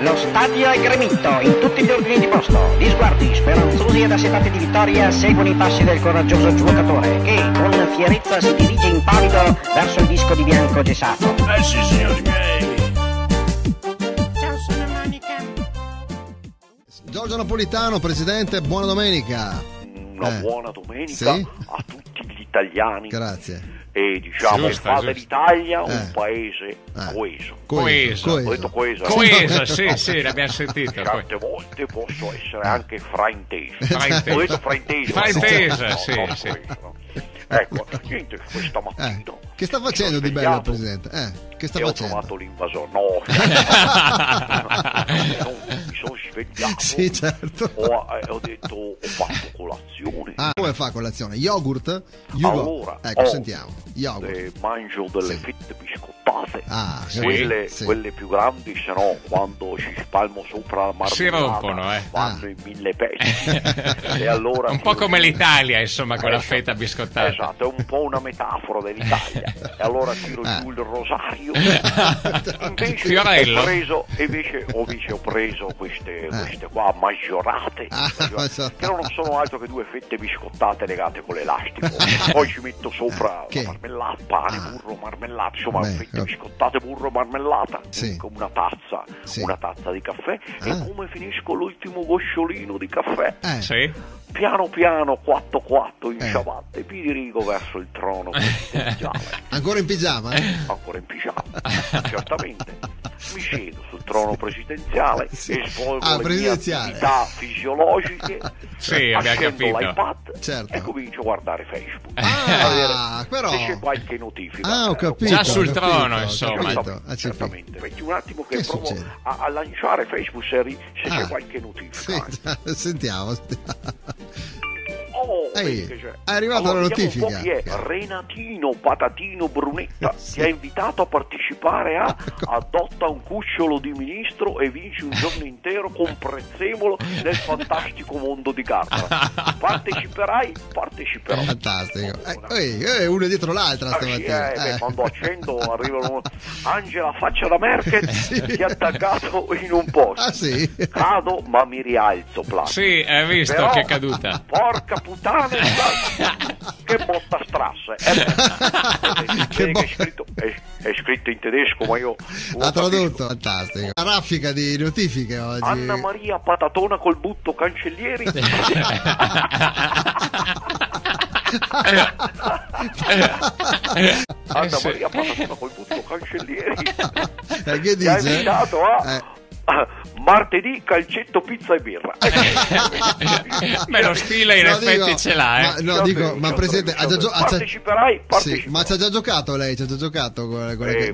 Lo stadio è gremito in tutti gli ordini di posto. Gli sguardi speranzosi ed assetati di vittoria seguono i passi del coraggioso giocatore che con fierezza si dirige impavido verso il disco di bianco gessato. Sì, signori miei. Ciao, sono Monica. Giorgio Napolitano, presidente, buona domenica. Una buona domenica sì? a tutti gli italiani. Grazie. E diciamo che fa dell'Italia un paese coeso. Ho detto coeso. Coeso, sì, l'abbiamo sentito. Certe volte posso essere anche frainteso. Frainteso. Ho detto frainteso. Frainteso, sì. Coeso. Ecco, niente, questa mattina. Che sta facendo di bello il presidente? Che sta facendo? Ho trovato l'invasore. No, mi sono svegliato. Sì, certo. Ho detto, ho fatto colazione. Come fa colazione? Yogurt? Allora, ecco, sentiamo. Yogurt. Mangio delle fette biscottate. Quelle più grandi, se no quando ci spalmo sopra la marmellata si rompono, vanno in 1000 pezzi. E allora un po' come l'Italia, insomma, con la fetta biscottata. Esatto, è un po' una metafora dell'Italia. E allora tiro giù il rosario. Invece Fiorello. ho preso queste qua maggiorate, che non sono altro che due fette biscottate legate con l'elastico. Poi ci metto sopra la marmellata, pane, burro, marmellata, insomma fette biscottate, burro, marmellata, con una tazza di caffè. E come finisco l'ultimo gocciolino di caffè? Piano piano, 4 in ciabatte, mi dirigo verso il trono presidenziale. Ancora in pigiama? Ancora in pigiama, certamente. Mi siedo sul trono presidenziale e svolgo le mie attività fisiologiche. Sì, abbiamo capito. L'iPad e comincio a guardare Facebook. Però se c'è qualche notifica. Ho capito. Già sul trono, insomma. Certamente. Metti un attimo che provo a lanciare Facebook se c'è qualche notifica. Sì, sentiamo. È arrivata la notifica. Chi è? Renatino Patatino Brunetta ti ha invitato a partecipare a Adotta un cucciolo di ministro e vinci un giorno intero con prezzemolo nel fantastico mondo di Garda. Parteciperai? Parteciperò. Fantastico. Una dietro l'altra stamattina. Quando accendo arrivano Angela faccia da Merkel ti ha attaccato in un posto. Cado ma mi rialzo. Sì, hai visto. Però, che è caduta. Porca puttana, che botta strasse. È scritto in tedesco, ma io ha tradotto. Fantastico. Una raffica di notifiche oggi. Anna Maria Patatona col butto cancellieri. Anna Maria Patatona col butto cancellieri. Che dice? Ti ha invitato martedì calcetto, pizza e birra. Beh, lo stile in effetti ce l'ha. Ma presidente, parteciperai? Ma ci ha già giocato lei? Ci ha già giocato quando ero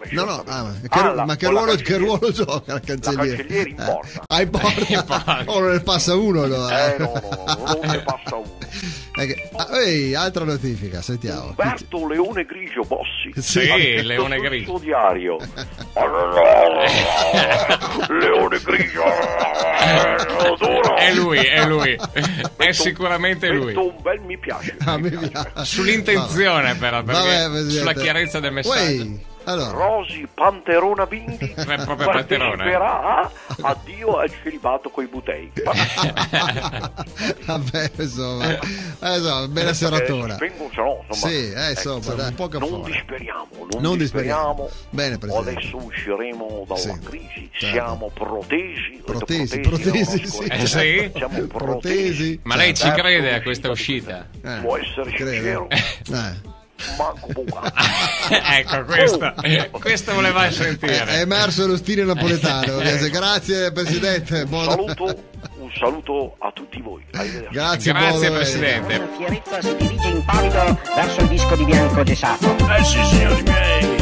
giovane. Ma che ruolo gioca il cancelliere? La cancelliere in porta. In porta. Non ne passa uno allora. No, non ne passa uno. Altra notifica, sentiamo. Umberto Leone Grigio Bossi. Sì, Leone Grigio. Il suo diario. Leone Grigio. È lui. È sicuramente lui. Un bel mi piace. Mi piace. Sull'intenzione però, perché sulla chiarezza del messaggio. Allora. Rosi Panterona Bindi parteciperà addio al celibato coi butei. Vabbè, insomma, bella seratona. Un po' non disperiamo. Bene, presidente. Adesso usciremo dalla crisi. Siamo protesi. Siamo protesi. Ma lei ci crede a questa uscita? Può essere sincero. Manco buca. Ecco, questo voleva sentire. È emerso lo stile napoletano. Grazie presidente. Un saluto a tutti voi. Grazie presidente. Con fierezza si dirige impavido verso il disco di bianco gessato. Sì, signori miei.